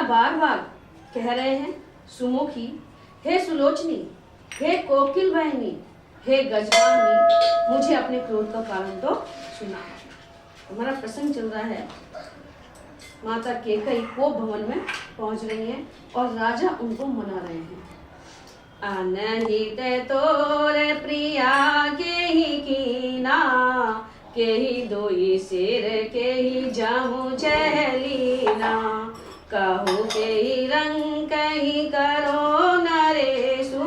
बार बार कह रहे हैं, सुमुखी, हे सुलोचनी, हे कोकिल बहनी, हे गजवानी, मुझे अपने क्रोध का कारण तो सुना। हमारा प्रसंग चल रहा है। माता केकई कोप भवन में पहुंच रही हैं और राजा उनको मना रहे हैं। अनहित तोरे प्रिया के ही कीना, के ही दोई सिर के ही जामु चहलीना, कहू के ही रंग कही करो नरेशु,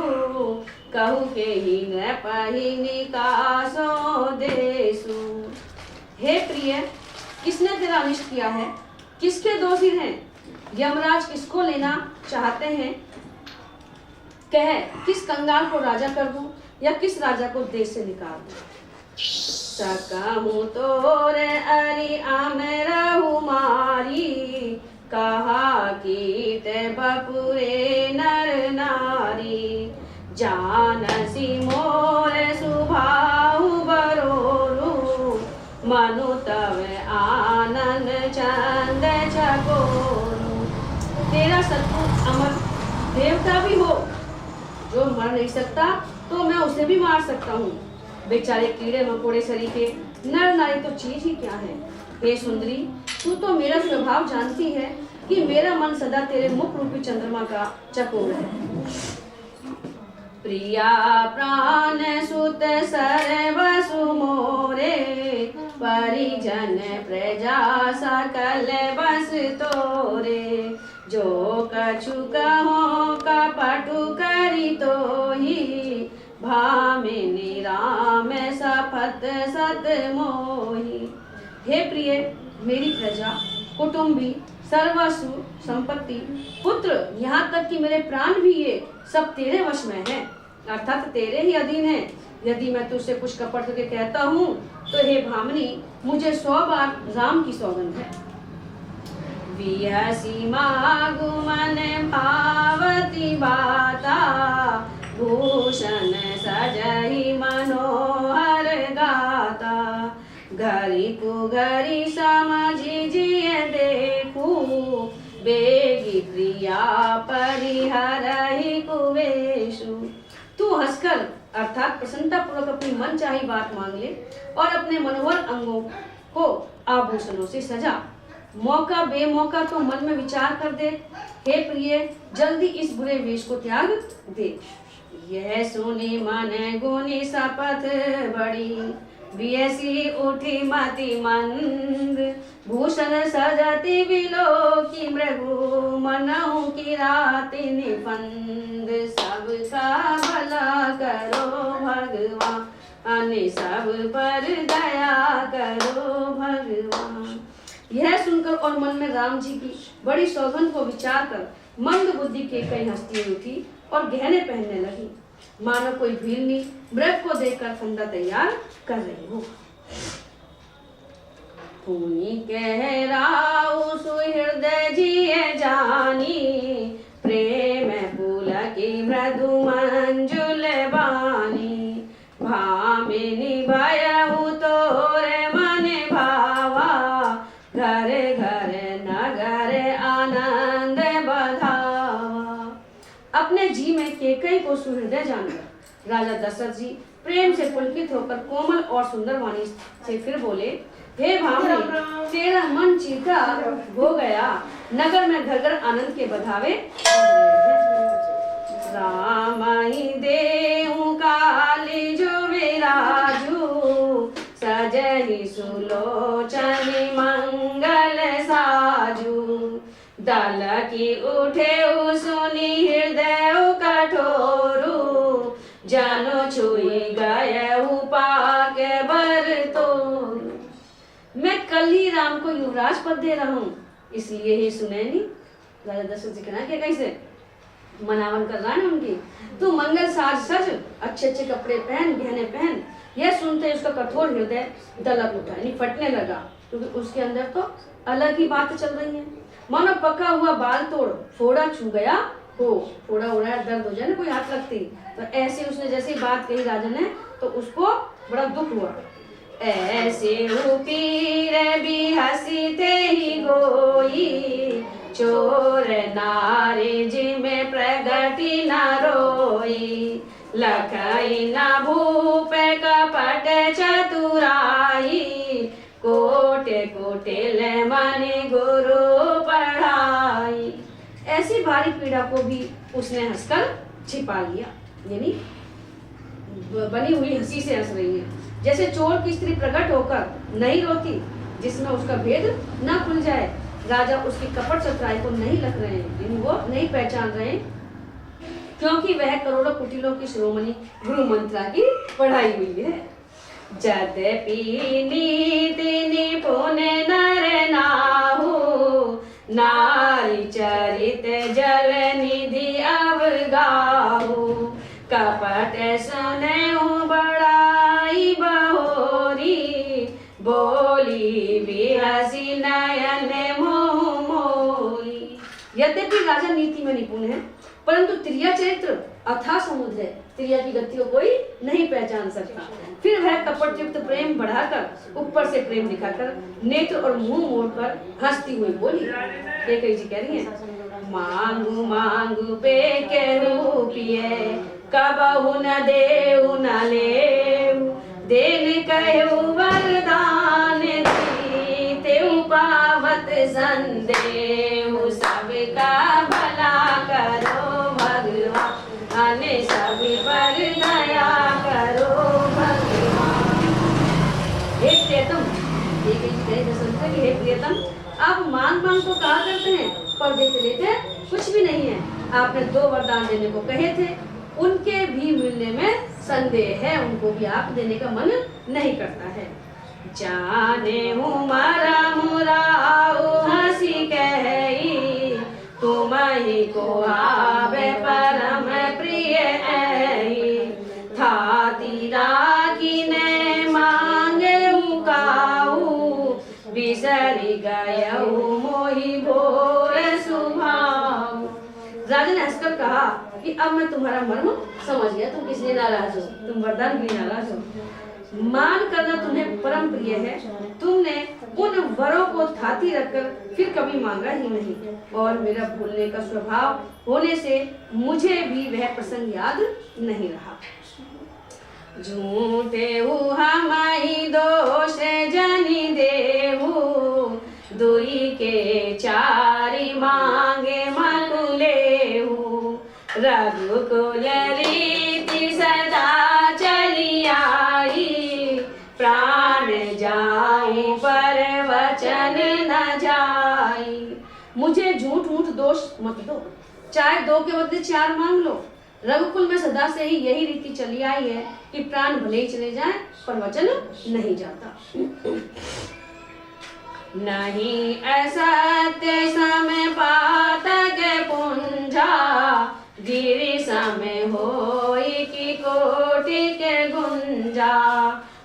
कहू के ही न पही निकासो देसु। हे प्रिय, किसने तेरा अनिष्ट किया है? किसके दोषी हैं? यमराज किसको लेना चाहते हैं? कह, किस कंगाल को राजा कर दूं या किस राजा को देश से निकाल दूं? सकहूं तोरे अरि आमरहु मारी, कहा कीट बपुरे नर नारी, जानसी मोर सुभाहु बरोरु, मनु तव आनंद चंद चकोरु। तेरा सतपुत अमर देवता भी हो जो मर नहीं सकता, तो मैं उसे भी मार सकता हूँ। बेचारे कीड़े मकोड़े सरीखे, नर नारी तो चीज ही क्या है। हे सुंदरी, तू तो मेरा स्वभाव जानती है कि मेरा मन सदा तेरे मुख रूपी चंद्रमा का चकोर है। प्रिया प्राण सुत सर्वसु मोरे, परिजन प्रजा सकल बस तोरे, जो कछु कहो कपटु करी तो ही, भामिनी राम सपत सत मोही। हे प्रिय, मेरी प्रजा, कुटुंबी, सर्वस्व संपत्ति, पुत्र, यहाँ तक कि मेरे प्राण भी ये सब तेरे वश में है, अर्थात तेरे ही अधीन है। यदि मैं तुझसे कुछ कपट करके कहता हूँ तो हे भामिनी, मुझे 100 बार राम की सौगंध है। विहसी मागुमन भावती बाता, भूषण सजहि मनोहर गाता, घरी कुघरी समझि जिय देखू, बेगी प्रिया परिहरहि कुवेशु। तू हंसकर अर्थात प्रसन्नता पूर्वक अपनी मन चाही बात मांग ले और अपने मनोहर अंगों को आभूषणों से सजा। मौका बेमौका तो मन में विचार कर दे। हे प्रिय, जल्दी इस बुरे वेश को त्याग दे। यह सुनी मन गुनी शपथ बड़ी, वियसी उठी मति मंद, भूषण सजति बिलो की मृगु, मनहु की राति निफंद। सबका भला करो भगवान, सब पर दया करो भगवान। यह सुनकर और मन में राम जी की बड़ी सौगंध को विचार कर मंद बुद्धि के कई हस्तियां उठी और गहने पहनने लगी, मानो कोई भीलनी मृग को देखकर फंदा तैयार कर रही हो। पुनि कह राउ सुहृदय जिय जानी, प्रेम पुलकी मृदु मंजुल बानी, भामिनी भयहु तोरे मन भावा, घर घर नगर आनंद बधावा। अपने जी में केकई को सुहृदय जानकर राजा दशरथ जी प्रेम से पुलकित होकर कोमल और सुंदर वाणी से फिर बोले, हे भामिनी, तेरा मन चीता हो गया, नगर में घर घर आनंद के बधावे राम ही देहु काली जो विराजू, सजहि सुलोचनी मंगल साजू, दल की उठे सुनी हृदय कठोरू, जानो छुई गए पाक बर तोरू। मैं कल ही राम को युवराज पद दे रहा हूँ, इसलिए ही सुनैनी। राजा दशरथ जी कहना क्या कैसे मनावन कर रहा है उनकी। तू मंगल साज सज, अच्छे अच्छे कपड़े पहन, गहने पहन। यह सुनते उसका कठोर हृदय दलक उठा, यानी फटने लगा, क्योंकि उसके अंदर तो अलग ही बात चल रही है। मानो पका हुआ बाल तोड़ फोड़ा छू गया हो, फोड़ा हो रहा है, दर्द हो जाए ना कोई हाथ लगती, तो ऐसे उसने जैसी बात कही राजा ने तो उसको बड़ा दुख हुआ। ऐसे पीर भी हंसी थे ही गोई, चोर नारी जी में प्रगति न रोई, लखई न भूप कपट चतुराई, कोटे कोटे ले मनि गुरु पढ़ाई। ऐसी भारी पीड़ा को भी उसने हंसकर छिपा लिया, यानी बनी हुई हंसी से हंस रही है। जैसे चोर की स्त्री प्रकट होकर नहीं रोती जिसमें उसका भेद न खुल जाए। राजा उसकी कपट चतुराई को नहीं लग रहे हैं, यानी वो नहीं पहचान रहे, क्योंकि वह करोड़ों कुटिलों की शिरोमणि गुरु मंत्रा की पढ़ाई हुई है। यद्यपि नीति निपुण नर नाहु, नारी चरित जल निधि अवगाहु, कपट सुनहु बड़ाई बहोरी, बोली बिहसी नयन मोह मोरी। यद्यपि राजा नीति में निपुण है, परंतु त्रिया चरित्र अथाह समुद्र है, त्रिया की गति को कोई नहीं पहचान सकता। फिर वह कपट युक्त प्रेम बढ़ाकर, ऊपर से प्रेम दिखाकर, नेत्र और मुंह मोड़कर हंसती हुई बोली। कई जी कह रही है, मांगू मांगू पे के रूपिए, कबहु न देऊ न लेऊ, देन कहु वरदान दी, तेऊ पावत संदेहु, सबका भला करो भगवान, सभी पर दया करो भगवान। हे प्रियतम, हे प्रियतम, आप मांग मांग तो कहा करते हैं, पर देते लेते कुछ भी नहीं है। आपने 2 वरदान देने को कहे थे, उनके भी मिलने में संदेह है, उनको भी आप देने का मन नहीं करता है। जाने हूँ मारा मुराओ हंसी कही, तुम ही को आवे परम प्रिय ऐ, था तीरा की ने मांगे काऊ, बिसरी गयऊ मोहि भोर सुभाऊ। राजा ने हंसकर कहा कि अब मैं तुम्हारा मर्म समझ गया, तुम किसलिए नाराज हो, तुम वरदान के लिए नाराज हो। मान करना तुम्हें परम प्रिय है, तुमने उन वरों को थाती रखकर फिर कभी मांगा ही नहीं, और मेरा भूलने का स्वभाव होने से मुझे भी वह प्रसंग याद नहीं रहा। झूठे हमारी दोष जनि देहु, दुई के चारि मांगे मकुलेहु, रघुकुल रीति सदा चली आई, प्राण जाई पर वचन न जाई। मुझे झूठ मूठ दोष मत दो, चाहे 2 के बदले 4 मांग लो। रघुकुल में सदा से ही यही रीति चली आई है कि प्राण भले ही चले जाएं, पर वचन नहीं जाता। नहीं असत्य समय पातक पुंजा, गिरि समय होई की कोटि के गुंजा,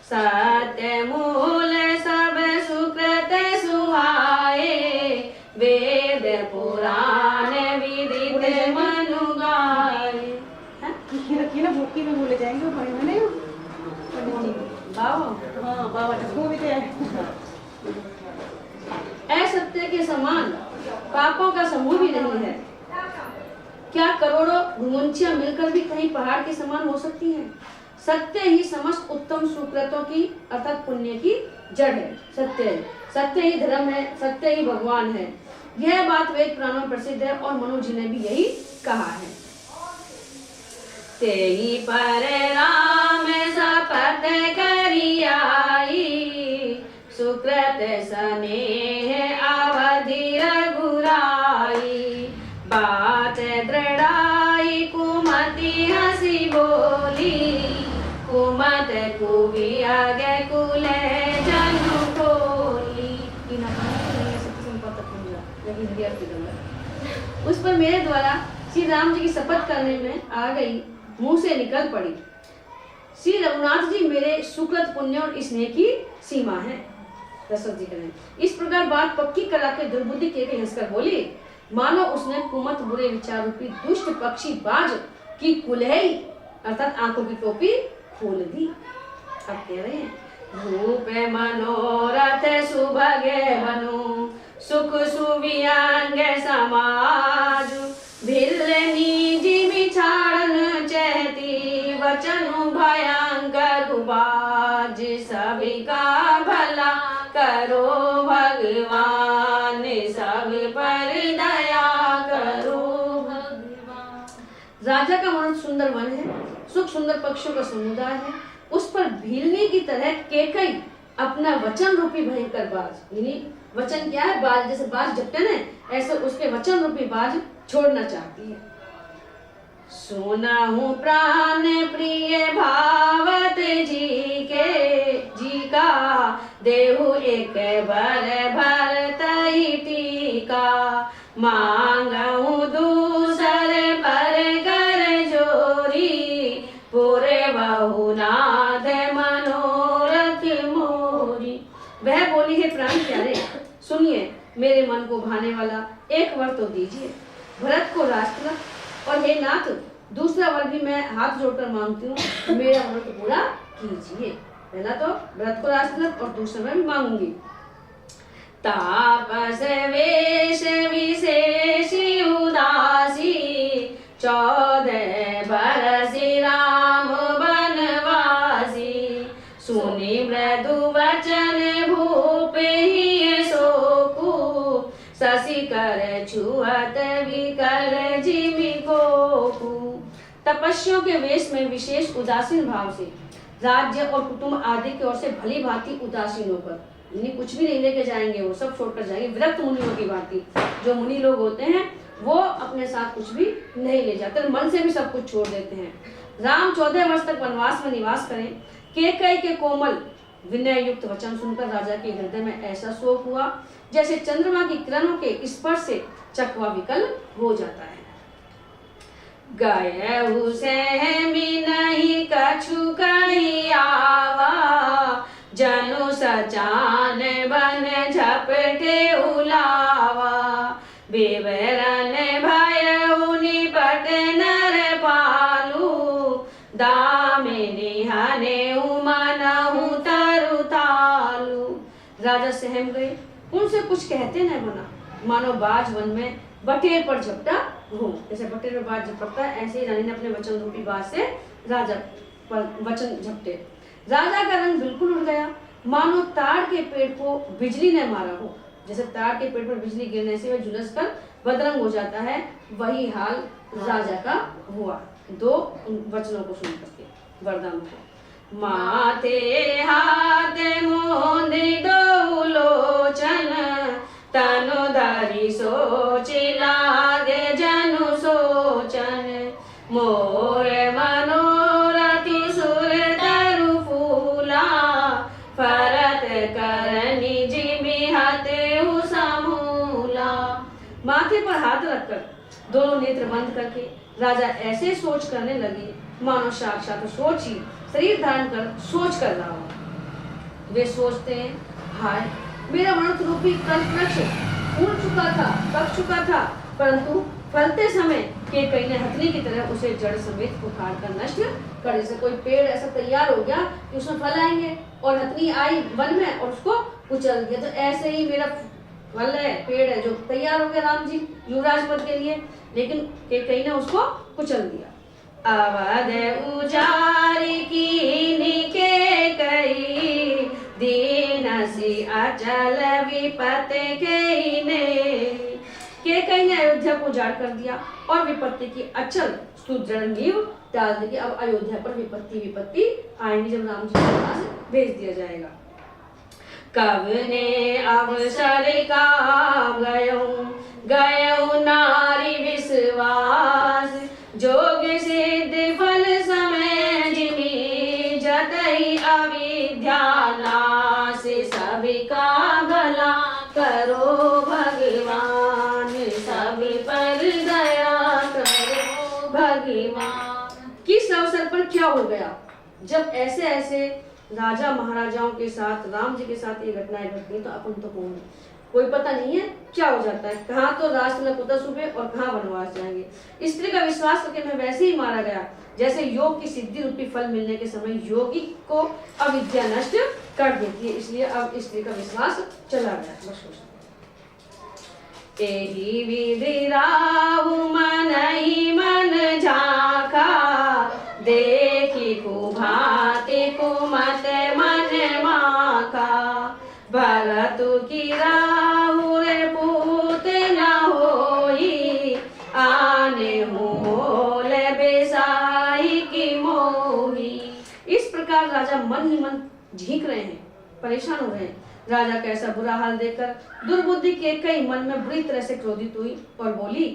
सत्य मूल सब सुकृत सुहाए, वेद पुराण विदित मनु गाए। रखिए ना, भूखी में भूले जाएंगे नहीं बाबा। हाँ बाबा भी तो असत्य के समान पापों का समूह भी नहीं है। क्या करोड़ों घुमुंचियां मिलकर भी कहीं पहाड़ के समान हो सकती हैं? सत्य ही समस्त उत्तम सुकृतों की अर्थात पुण्य की जड़ है। सत्य ही धर्म है, सत्य ही भगवान है। यह बात वेद पुराणों में प्रसिद्ध है और मनु जी ने भी यही कहा है। तेहि पर राम शपथ करी आई, सुकृत स्नेह अवधि रघुराई, बात दृढ़ाई कुमति हसी बोली, कुमत कुवि आगे कुले जनु खोली। उस पर मेरे द्वारा श्री राम जी की शपथ करने में आ गई, मुंह से निकल पड़ी। श्री रघुनाथ जी मेरे सुकृत पुण्य और स्नेह की सीमा है। दशरथ जी करें इस प्रकार बात पक्की करा के दुर्बुद्धि के हंसकर बोली, मानो उसने कुमत बुरे विचार रूपी दुष्ट पक्षी बाज की कुल्हई अर्थात आंखों की टोपी खोल दी। अब कह रहे हैं, रूप मनोरथ सुभगे बनु, सुख सुवियांग समाज भिल्लनी जिमि छाड़न चहती वचन भयंकर बाज सभी का भला करो भगवान सब पर दया करो भगवान। राजा का मन सुंदर वन है, सुख सुंदर पक्षियों का समुदाय है, उस पर भीलनी की तरह केकई अपना वचन रूपी भयंकर बाज, यानी वचन क्या है, बाज, जैसे बाज झपटे ना, ऐसे उसके वचन रूपी बाज छोड़ना चाहती है। सुना हूँ प्राण प्रिय भावत जी का देहु एक बर भर तई टीका मांगू दूसर पर कर जोरी पूरे बहुनाथ मनोरथ मोरी। वह बोली है प्राण प्यारे सुनिए मेरे मन को भाने वाला एक वर तो दीजिए, भरत को राष्ट्र और हे नाथ दूसरा वर भी मैं हाथ जोड़कर मांगती हूँ, मेरा व्रत पूरा कीजिए। पहला तो भरत को राष्ट्र और दूसरा मैं भी मांगूंगी। तापस वेश विशेष उदासी 14 बरस राम बनवासी सुनि मृदु वचन भूप ही सोकु शशि कर छुअत विकल जिमि कोकु। तपस्वियों के वेश में विशेष उदासीन भाव से राज्य और कुटुंब आदि की ओर से भली भांति उदासीन होकर, यानी कुछ भी नहीं लेके जाएंगे, वो सब छोड़कर जाएंगे। विरक्त मुनियों की भांति जो मुनि लोग होते हैं वो अपने साथ कुछ भी नहीं ले जाते, मन से भी सब कुछ छोड़ देते हैं। राम 14 वर्ष तक वनवास में निवास करें। केकई के कोमल विनय युक्त वचन सुनकर राजा के हृदय में ऐसा शोक हुआ जैसे चंद्रमा की किरणों के स्पर्श से चकवा विकल हो जाता है। गए से नहीं कछु कही आवा जनु सचान बन झपटे उलावा विवरण भय निपट नर पालू दामिनी हने उमनहु तरु तालू। राजा सहम गए, उनसे कुछ कहते न बना, मानो बाज वन में बटेर पर झपटा हो। जैसे बटेर पर बाज झपटता है ऐसे ही रानी ने अपने वचन रूपी बाज से राजा पर वचन झपटे। राजा का रंग बिल्कुल उड़ गया, मानो ताड़ के पेड़ को बिजली ने मारा हो। जैसे ताड़ के पेड़ पर बिजली गिरने से वह झुलस कर बदरंग हो जाता है, वही हाल राजा का हुआ। दो वचनों को सुन करके वरदान को। माथे हाथ मोंदि दो लोचन तनु धरि सोच लागे जनु सोचन मोर मनोरथि सुर तरु फूला फरत करनी जिमि हतेउ समूला। माथे पर हाथ रखकर दोनों नेत्र बंद करके राजा ऐसे सोच करने लगे मानो साक्षात सोच ही शरीर धारण कर सोच कर रहा हो। वे सोचते हैं, हाय मेरा मनुष्य रूपी कल्पवृक्ष फूल चुका था, पक चुका था, परंतु फलते समय केकई ने हथनी की तरह उसे जड़ समेत उखाड़ कर नष्ट कर। जैसे कोई पेड़ ऐसा तैयार हो गया कि उसमें फल आएंगे और हथनी आई वन में और उसको कुचल दिया, तो ऐसे ही मेरा फल है, पेड़ है जो तैयार हो गया राम जी युवराज पद के लिए, लेकिन केकई ने उसको कुचल दिया। अवध उजारी कीनी केकई दीनसी अचल विपत केने। केकई ने अयोध्या को उजाड़ कर दिया और विपत्ति की अचल सुदृढ़ नींव डाल दी कि अब अयोध्या पर विपत्ति आएंगी जब राम जी को पास भेज दिया जाएगा। कब ने अवसर का गयो नारी विश्वास जोग सिद्ध फल समय जिनी जतई अविद्या नाश सभी का भला करो भगवान सभी पर दया करो भगवान। किस अवसर पर क्या हो गया जब ऐसे ऐसे राजा महाराजाओं के साथ राम जी के साथ ये घटनाएं घटती तो अपन तो कौन है, कोई पता नहीं है क्या हो जाता है, कहाँ तो राष्ट्र में कुतस हुए और कहाँ वनवास जाएंगे। स्त्री का विश्वास करके मैं वैसे ही मारा गया जैसे योग की सिद्धि रूपी फल मिलने के समय योगी को अविद्या नष्ट कर देती है, इसलिए अब स्त्री का विश्वास चला गया। बस एही विधि राहु मन ही मन झाका, देखी कुभाति कुमत मन माका, भरतु की राहु रे पूत न होई, आने मोल बेसाई की मोही। इस प्रकार राजा मन ही मन झीक रहे हैं, परेशान हो रहे हैं। राजा का ऐसा बुरा हाल देखकर दुर्बुद्धि के कई मन में बुरी तरह से क्रोधित हुई और बोली,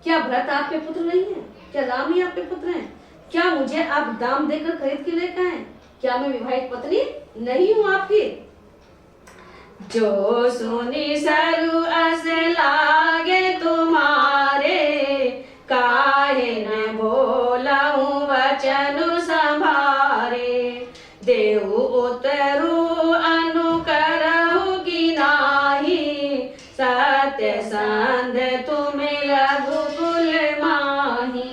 क्या भरत आपके पुत्र नहीं है? क्या राम ही आपके पुत्र हैं? क्या मुझे आप दाम देकर खरीद के लेकर आए? क्या मैं विवाहित पत्नी नहीं हूँ आपकी? जो सुनी सरु अस लागे तुम्हारे, काहे न बोलाऊं वचन संभारे, देहु उतरु अनुकरहु की नाही, सत्य संध तुम्हें रघुकुल माही।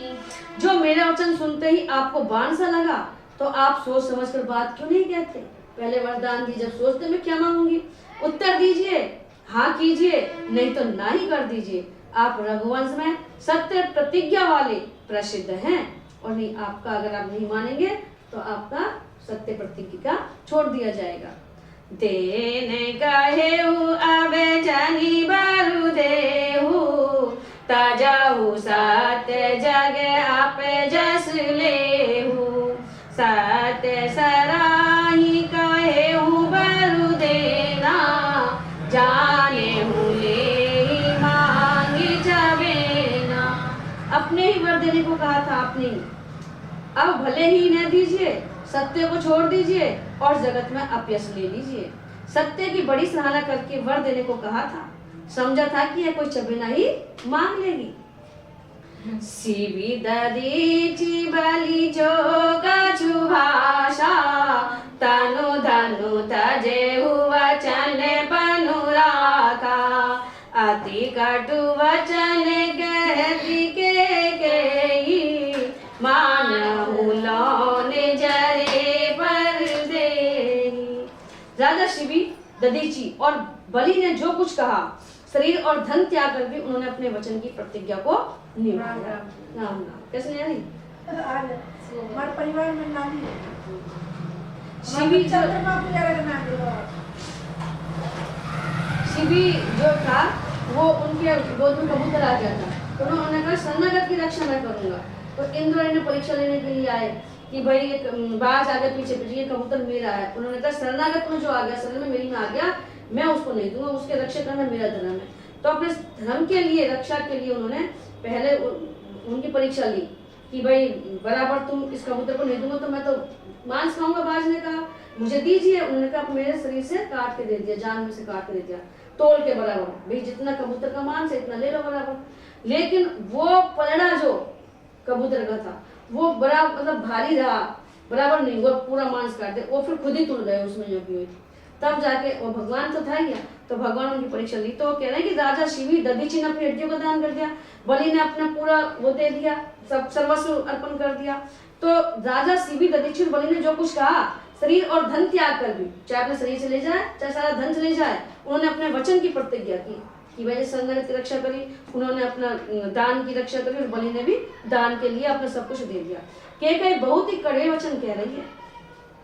जो मेरा वचन सुनते ही आपको बाण सा लगा तो आप सोच समझकर बात क्यों नहीं कहते? पहले वरदान दी, जब सोचते मैं क्या मांगूंगी, उत्तर दीजिए, हाँ कीजिए, नहीं तो ना ही कर दीजिए। आप रघुवंश में सत्य प्रतिज्ञा वाले प्रसिद्ध हैं, और नहीं आपका, अगर आप नहीं मानेंगे तो आपका सत्य प्रतिज्ञा छोड़ दिया जाएगा। देने कहेहु अब जनि बरु देहु, तजहु सत्य जग आप जस लेहु, सत्य सराही कहेहु बरु देना, जानेहु लेहि मांगी जबेना। अपने ही वर देने को कहा था आपने, अब भले ही न दीजिए, सत्य को छोड़ दीजिए और जगत में अपयश ले लीजिए। सत्य की बड़ी सराहना करके वर देने को कहा था, समझा था कि यह कोई चबेना ही मांग लेगी। शिवी ददीची बलि जो कछु भाषा, तनु धनु तजेहु वचन पनु राखा, अति कटु वचन कहती के मानहु लौन जरे पर देहि। राजा शिवी, ददीची और बलि ने जो कुछ कहा, शरीर और धन त्याग कर भी उन्होंने अपने वचन की प्रतिज्ञा को निभाया। राम राम। कैसे नहीं आई? हमारे परिवार में नानी शिवी जो था वो उनके गोद में कबूतर आ गया था, तो उन्होंने कहा शरणागत की रक्षा मैं करूंगा। तो इंद्र ने परीक्षा लेने के लिए आए कि भाई एक बाज आगे पीछे ये कबूतर मेरा है। उन्होंने कहा शरणागत में जो आ गया, शरण में मेरी में आ गया, मैं उसको नहीं दूंगा, उसके रक्षा करना मेरा धर्म है। तो अपने धर्म के लिए, रक्षा के लिए उन्होंने पहले उनकी परीक्षा ली कि भाई बराबर तुम इस कबूतर को नहीं दूंगा तो मैं तो मांस खाऊंगा। बाज ने कहा मुझे दीजिए, उन्होंने कहा मेरे शरीर से काट के दे दिया, जान में से काट के दे दिया, तोल के बराबर, भाई जितना कबूतर का मांस है इतना ले लो बराबर। लेकिन वो पलड़ा जो कबूतर का था वो बड़ा मतलब भारी रहा, बराबर नहीं हुआ, पूरा मांस काट दे, वो फिर खुद ही तुल गए उसमें जो भी। तब जाके वो भगवान तो था ही, तो भगवान उनकी परीक्षा ली। तो कह रहे हैं कि राजा शिवी ददीची ने अपनी हड्डियों का दान कर दिया, बलि ने अपना पूरा वो दे दिया, सब सर्वस्व अर्पण कर दिया। तो राजा शिवी, ददीची और बलि ने जो कुछ कहा, शरीर और धन त्याग कर भी, चाहे अपने शरीर से ले जाए चाहे सारा धन चले जाए, उन्होंने अपने वचन की प्रतिज्ञा की कि भाई शरणागत की रक्षा करी, उन्होंने अपना दान की रक्षा करी, और बलि ने भी दान के लिए अपना सब कुछ दे दिया। कैकेयी बहुत ही कड़वे वचन कह रही है,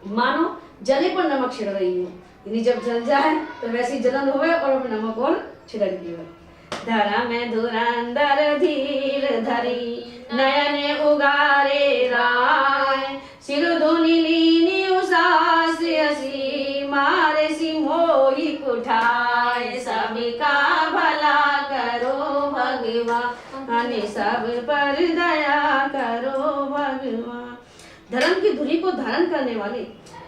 मानो जले पर नमक छिड़ रही हूँ, यानी जब जल जाए तो वैसी जलन होवे और नमक और छिड़क दिए। धरा में धुरंधर धीर धरी, नयन उगारे राय, सिर धुनि लीनी उसास हसी, मारे सिमोही कुठाए, सबका भला करो भगवान, सब पर दया करो भगवान। धर्म की धुरी को धारण करने वाले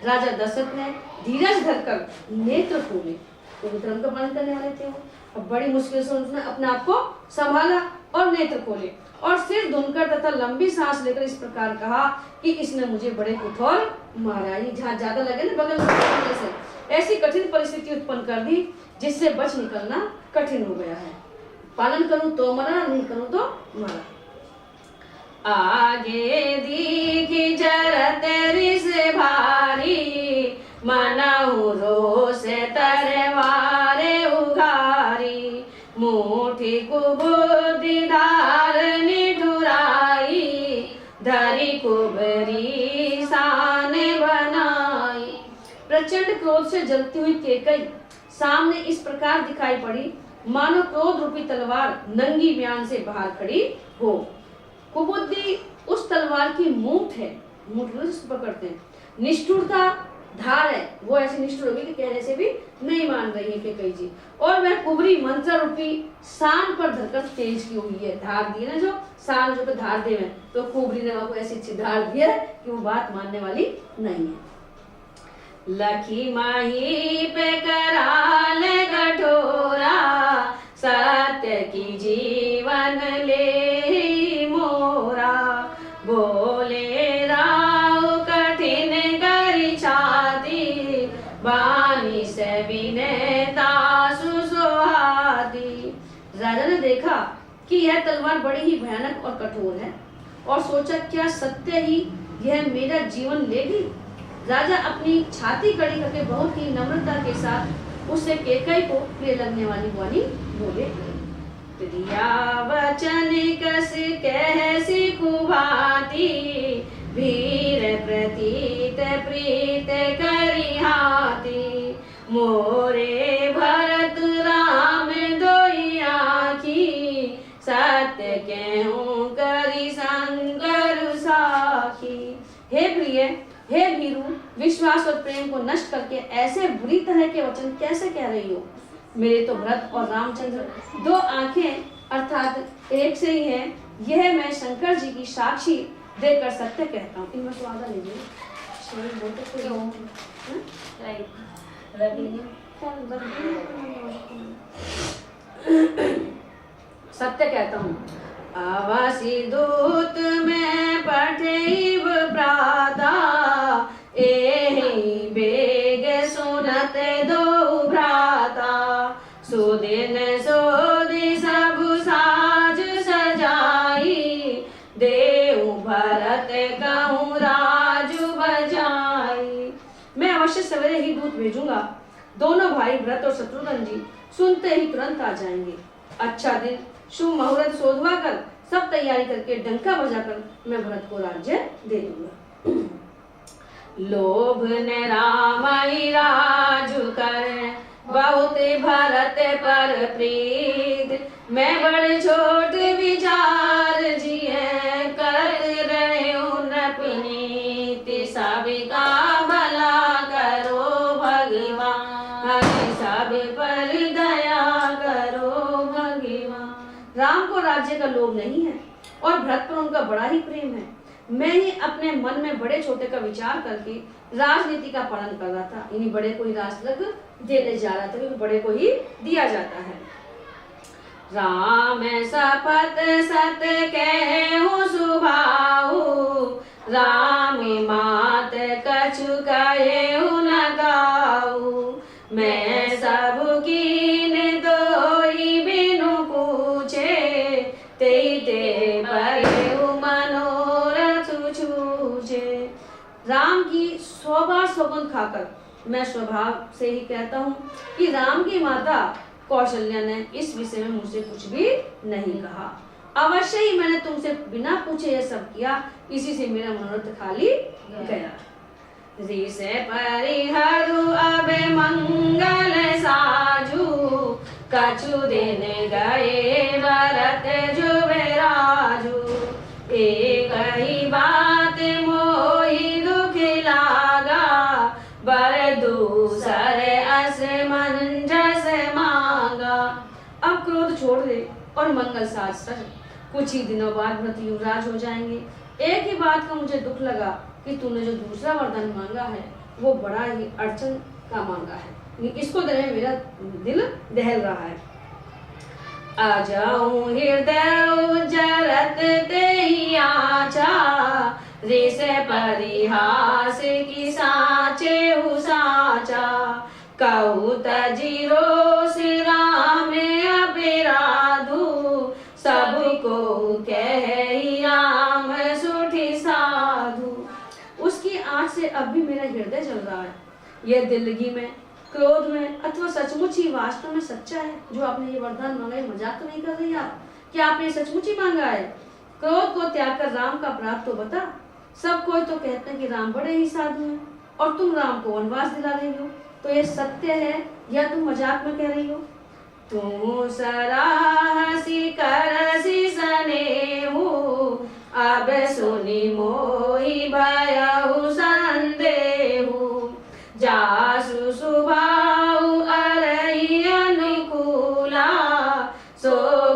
राजा दशरथ ने धीरज धरकर नेत्र खोले, तो धर्म का पालन करने वाले थे वो। अब बड़ी मुश्किल से उसने अपने आप को संभाला और नेत्र खोले और सिर धुनकर तथा लंबी सांस लेकर इस प्रकार कहा कि इसने मुझे बड़े कठोर मारा, जहाँ ज्यादा लगे ना बगल में से, ऐसी कठिन परिस्थिति उत्पन्न कर दी जिससे बच निकलना कठिन हो गया है। पालन करूं तो मरा, नहीं करूं तो मरा। आगे दीखी जरत रिस भारी, मनहु रोष तरवारे उघारी, मुठी प्रचंड क्रोध से जलती हुई केकई सामने इस प्रकार दिखाई पड़ी मानो क्रोध रूपी तलवार नंगी म्यान से बाहर खड़ी हो। कुबुद्धि उस तलवार की मूठ है, मूठ पकड़ते हैं, निष्ठुरता धार है, वो ऐसे निष्ठुर होगी कि कहने से भी नहीं मान रही है केकई जी, और वह कुबरी मंत्र रूपी सान पर धरकर तेज की हुई है। धार दी है ना, जो सान जो पे धार दे में, तो कुबरी ने वहां को ऐसी धार दी है कि वो बात मानने वाली नहीं है। लखी माही पे कराल कठोरा सत्य की जीवन ले मोरा, बोले राव कठिन करी छाती बानी से विनेता सुसुहाती। राजा ने देखा कि यह तलवार बड़ी ही भयानक और कठोर है और सोचा क्या सत्य ही यह मेरा जीवन लेगी। राजा अपनी छाती कड़ी करके बहुत ही नम्रता के साथ उससे केकई को प्रिय लगने वाली वाणी बोले, प्रिया वचन कस कैसी कुभाती वीर प्रतीत प्रीत करी हाथी, मोरे भरत राम दोई आखी सत्य कहूँ करी संकर साखी। हे प्रिय, हे भीरू, विश्वास और प्रेम को नष्ट करके ऐसे बुरी तरह के वचन कैसे कह रही हो। मेरे तो भरत और रामचंद्र दो आंखें अर्थात एक से ही है, यह मैं शंकर जी की साक्षी देकर सत्य कहता हूँ। इनमें स्वाद लीजिए, सत्य कहता हूँ। आवासी दूत में पठेब प्राता एहि बेग सुनत दो भ्राता, सुदिन सोदि सब साज सजाई देऊ भरत कहूँ राजु बजाई। मैं अवश्य सवेरे ही दूत भेजूंगा, दोनों भाई भरत और शत्रुघ्न जी सुनते ही तुरंत आ जाएंगे। अच्छा दिन शुभ मुहूर्त सोधवा कर सब तैयारी करके डंका बजाकर मैं भरत को राज्य दे दूंगा। लोभ ने रामई राजु कर बहुत भरत पर प्रीत, मैं बड़ छोट विचार जिए कर रहे पुनीत, सबका भला करो भगवान सब पर दया करो भगवान। राम को राज्य का लोभ नहीं है और भरत पर उनका बड़ा ही प्रेम है। मैं ही अपने मन में बड़े छोटे का विचार करके राजनीति का पालन कर रहा था, इन्हीं बड़े को ही राजतक देने जा रहा था, क्योंकि बड़े को ही दिया जाता है। राम शपथ सत कहूँ सुभाऊ, राम मात कछु कहेऊ न गाऊ, मैं सब कीन दोई बिनु पूछे ते ते परेऊ मनोरथ छूछे। राम की 100 बार सौगंध खाकर मैं स्वभाव से ही कहता हूँ कि राम की माता कौशल्या ने इस विषय में मुझसे कुछ भी नहीं कहा। अवश्य ही मैंने तुमसे बिना पूछे यह सब किया, इसी से मेरा मनोरथ खाली गया। ऋषि परिहरु अब मंगल साजू, कछु दिन गए भरत जुबराजू, एक ही बात मोहि दुख लागा, बर दूसर असमंजस मांगा। अब क्रोध छोड़ दे और मंगल साज सज, कुछ ही दिनों बाद भरत युवराज हो जाएंगे। एक ही बात का मुझे दुख लगा कि तूने जो दूसरा वरदान मांगा है वो बड़ा ही अड़चन का मांगा है, इसको देने में मेरा दिल दहल रहा है। आ जाऊं हृदय जरत ते ही आचा, ऋषि परिहास की साचे साचा, कहू तजीरो श्री राम अपिराधु, सबको कह राम सुठी साधु। उसकी आँच से अब भी मेरा हृदय जल रहा है। यह दिल्लगी में, क्रोध में अथवा सचमुच ही वास्तव में सच्चा है जो आपने ये वरदान मांगा है? मजाक तो नहीं कर रही आप? क्या आपने सचमुच ही मांगा है? क्रोध को त्याग कर राम का अपराध तो बता। सब कोई तो कहते हैं कि राम बड़े ही साधु हैं, और तुम राम को वनवास दिला रही हो, तो ये सत्य है या तुम मजाक में कह रही हो? तुम सराहसी करसी सनेहु, अब सुनी मोहि भयउ संदेहु। जासु सुभाउ अरहि अनुकूला, सो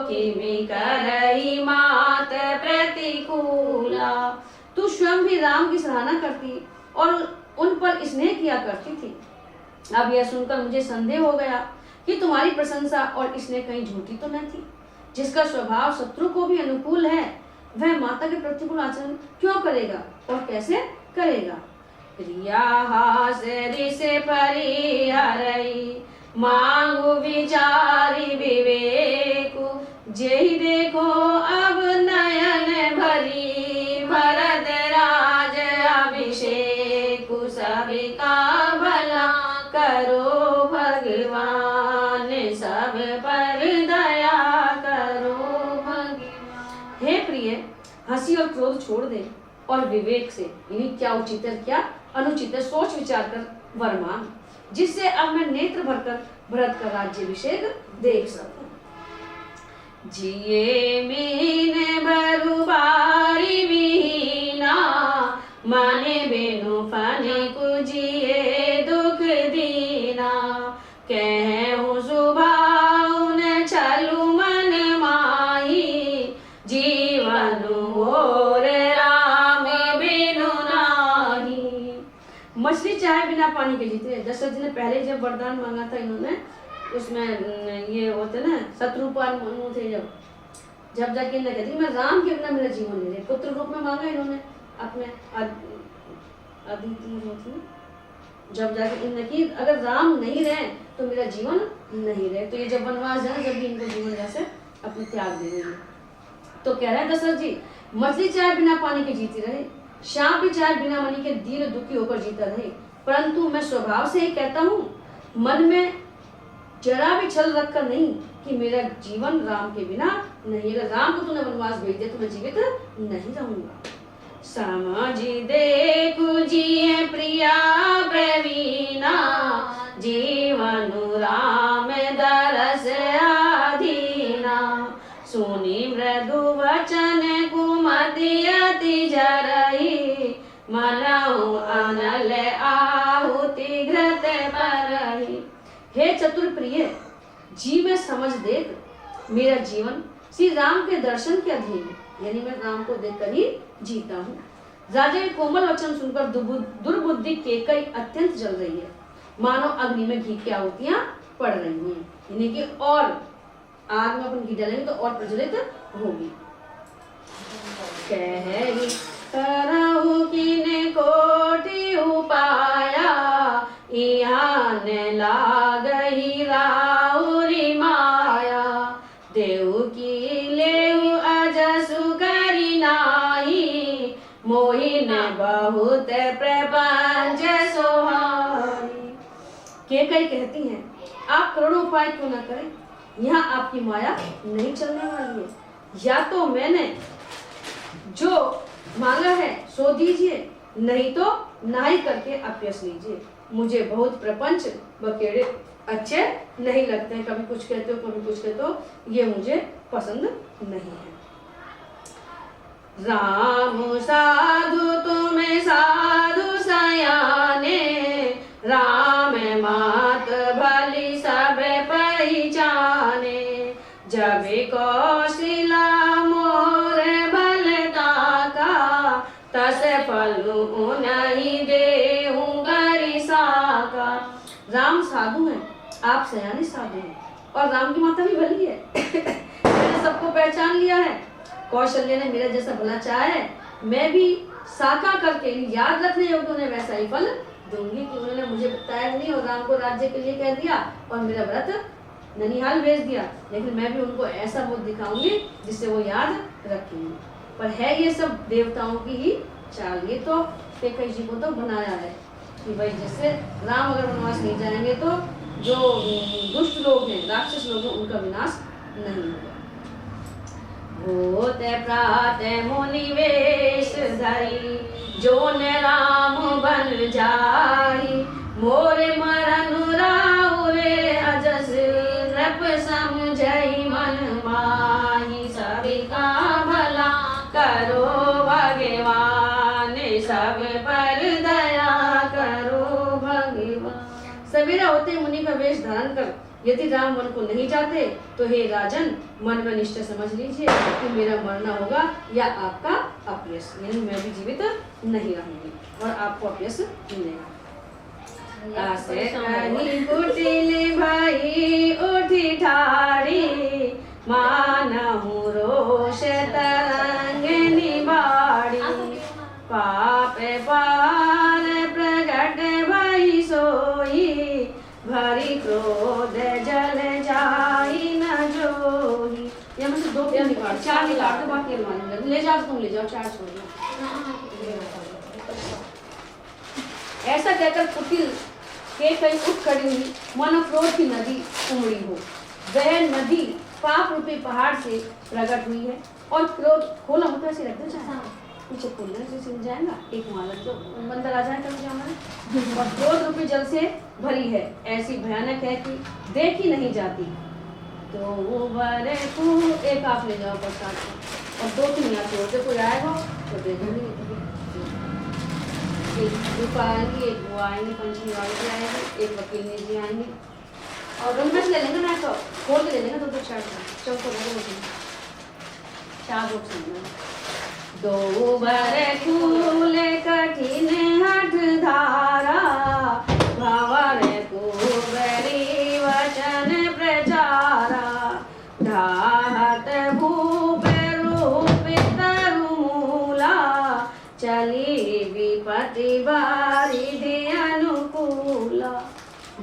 किमि करहि मात प्रतिकूला। तू स्वयं भी राम की सराहना करती और उन पर स्नेह किया करती थी। अब यह सुनकर मुझे संदेह हो गया कि तुम्हारी प्रशंसा और स्नेह कहीं झूठी तो न थी। जिसका स्वभाव शत्रु को भी अनुकूल है, वह माता के प्रतिकूल आचरण क्यों करेगा और कैसे करेगा? प्रिया हासरि से परिहरई, मांगु विचारी विवेकु। जेहि देखो अब नयन भरी, भरत राज अभिषेकु। सभी का भला करो भगवान, सब पर दया करो भगवान। हे प्रिय, हंसी और क्रोध छोड़ दे और विवेक से, यानी क्या उचित है क्या अनुचित है, सोच विचार कर वर मांग, जिससे अब मैं नेत्र भरकर भरत का राज्याभिषेक देख सकूं। जिये मीन बरुबारी विहीना, माने बेनु फने को जिए दुख दीना। कहूँ सुभाउ न चलू मन माही, जीवन और राम बिनु नाही। मछली चाहे बिना पानी के जीते। दशरथ जी ने पहले जब वरदान मांगा था इन्होंने, उसमें ये होते ना शत्रुपाल मनु थे, जब जाके इन्हें कहती मैं राम के बिना मेरा जीवन नहीं रहे। पुत्र रूप में मांगा इन्होंने अपने अदिति होती, जब जाके इन्हें की अगर राम नहीं रहे तो मेरा जीवन नहीं रहे। तो ये जब वनवास जाए, जब भी इनको जीवन जैसे अपने त्याग दे देंगे। तो कह रहे हैं दशरथ जी, मछली चाहे बिना पानी के जीती रहे, सांप भी चाहे बिना मणि के दीन दुखी होकर जीता रहे, परंतु मैं स्वभाव से ही कहता हूँ, मन में जरा भी छल रखकर नहीं कि मेरा जीवन राम के बिना नहीं। अगर राम को तूने वनवास भेज दिया तो मैं जीवित नहीं रहूंगा। समझी देखु जिये प्रिया प्रवीणा, जीवन राम दरस आधीना। सुनी मृदु वचन कुमति अति जरई, मनहु अनल आहुति घृत परई। हे चतुर प्रिय, जी में समझ देख मेरा जीवन श्री राम के दर्शन के अधीन है, यानी मैं राम को देखकर ही जीता हूँ। राजा के कोमल वचन सुनकर दुर्बुद्धि केकई अत्यंत जल रही है, मानो अग्नि में घी की आहुतियां पड़ रही हैं, यानी कि और आग में अपन घी डालेंगे तो और प्रज्वलित होगी। कह करहु किने कोटि उपाया, इहाँ न लागहि राउरी माया। देव की लेउ अजसु करि नाही, मोहि न बहुत प्रपंच सोहाई। केकई कहती हैं, आप करोड़ों उपाय क्यों न करें, यहाँ आपकी माया नहीं चलने वाली है। या तो मैंने जो मांगा है सो दीजिए, नहीं तो नाई करके अभ्यस लीजिए। मुझे बहुत प्रपंच बकेड़े अच्छे नहीं लगते हैं, कभी कुछ कहते हो कभी कुछ कहते हो, ये मुझे पसंद नहीं है। राम साधु तुम्हें साधु सयाने, राम मात भली सब पहचाने। जब कौशिला मोर भलता का, तस फलू नहीं देहूं गरिसा का। राम साधु हैं, आप सयाने साधु हैं, और राम की माता भी भली है। मैंने सबको पहचान लिया है। कौशल्य ने मेरा जैसा भला चाहा है, मैं भी साका करके याद रखने योग्य उन्हें वैसा ही फल दूंगी कि उन्होंने मुझे बताया नहीं और राम को राज्य के लिए कह दिया और मेरा व्रत ननिहाल भेज दिया, लेकिन मैं भी उनको ऐसा मुख दिखाऊंगी जिससे वो याद रखेंगे। पर है ये सब देवताओं की ही चाल। ये तो केकई जी को तो बनाया है कि भाई जैसे राम अगर वनवास नहीं जाएंगे तो जो दुष्ट लोग हैं, राक्षस लोग हैं, उनका विनाश नहीं होगा। होते प्रातः मुनि वेश धरी, जो न राम बन जाई, मोरे मरन राव रे अजस नृप समझई मन माही। सबका भला करो भगवान, सब पर दया करो भगवान। सवेरा होते मुनि का वेश धारण कर यदि राम वन को नहीं जाते तो हे राजन, मन में निश्चय समझ लीजिए कि मेरा मरना होगा या आपका अपयश, यानी मैं भी जीवित नहीं रहूंगी और आपको अपयश मिलेगा। आसे कहीं कुटिल भाई उठी ठाड़ी, मानहु रोष तरंग निबाड़ी। पाप पार प्रगट भई सोई, भरी क्रोध जल जाई न जोही। ये मुझे 2 पेन निकाल, 4 निकाल दो, बाकी अलमारी में ले जाओ, तुम ले जाओ, 4 छोड़ दो। ऐसा कहकर कुटिल के कहीं उठ खड़ी हुई, मानो क्रोध की नदी उमड़ी हो। वह नदी पाप रूपी पहाड़ से प्रकट हुई है और क्रोध खोला होता से रख दो, पीछे खोलने से सिल जाएगा, एक मालक जो बंदर आ जाए कभी हमारे, और क्रोध रूपी जल से भरी है, ऐसी भयानक है कि देखी नहीं जाती। तो वो बरे को एक आप ले जाओ प्रसाद को, और 2-3 यहाँ छोड़ दे, कोई आएगा तो दे दूंगी। एक रूपा आएंगी, एक वो आएंगे, पंचमी वाले भी आएंगे, एक वकील ने जी आएंगे, और उनमें से ले लेंगे ना, तो खोल के ले लेंगे 2-2 4 चौको चार बोट समझना। 2 बर फूल कठिन हठ धारा, भंवर कुबरी वचन प्रचारा। ढाहत भूप रूप तरुमूला, चली विपत्ति बारिधि अनुकूला।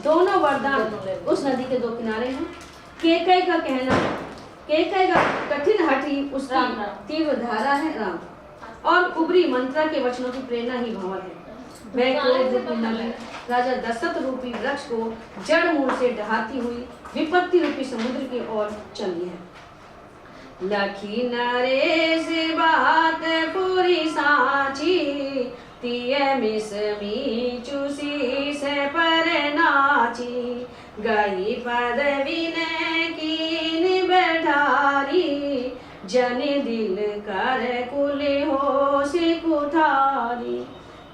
दोनों वरदान उस नदी के 2 किनारे हैं। केकई का कहना, केकई का कठिन हठी उसकी तीव्र धारा है राम, और कुबरी मंत्रा के वचनों की प्रेरणा ही भंवर है। वह क्रोध रूपी नदी राजा दशरथ रूपी वृक्ष को जड़ मूल से ढहाती हुई विपत्ति रूपी समुद्र की ओर चली है। लखी नरेश बात पूरी साची, तिय मिसमी चूसी से पर नाची। गई पदवी ने कीन बैठारी, जन दिल कर कुल हो से कुठारी।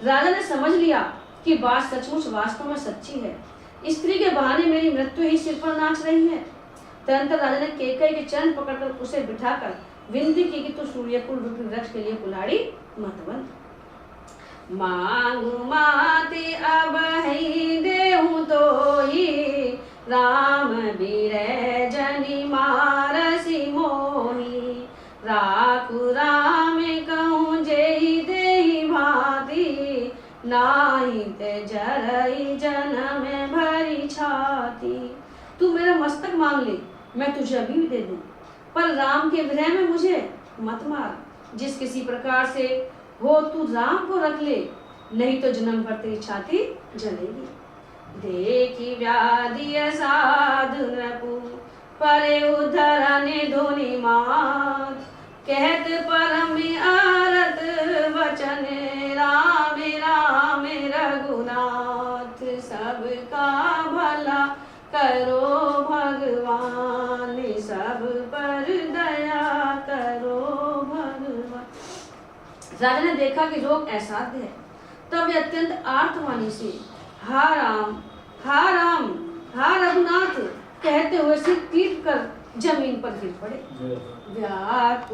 राजा ने समझ लिया कि बात सचमुच वास्तव में सच्ची है, स्त्री के बहाने मेरी मृत्यु ही सिर पर नाच रही है। तुरंत राजा ने केकई के चरण पकड़कर उसे बिठाकर विनती की कि तू सूर्यकुल रूपी वृक्ष के लिए कुल्हाड़ी मत बन। मांगू माती अब ही देहूं तो ही, राम बीरे जनि मारसी मोही। राखु राम कहूँ जेहि देहि भांति, नाही ते जरई जनम भरी छाती। तू मेरा मस्तक मांग ले, मैं तुझे अभी भी दे दूं, पर राम के विरह में मुझे मत मार। जिस किसी प्रकार से हो तू राम को रख ले, नहीं तो जन्म भर तेरी छाती जलेगी। देखी व्याधि साधु नपु, परे उद्धरने धुनि मात। कहत परम आरत वचन, राम राम रघुनाथ। सबका भला करो भगवान, सब पर दया करो भगवान। राजा ने देखा कि रोग असाध्य है, तब वे अत्यंत आर्तवाणी से हा राम हा राम हा रघुनाथ कहते हुए सिर पीट कर जमीन पर गिर पड़े। व्याकुल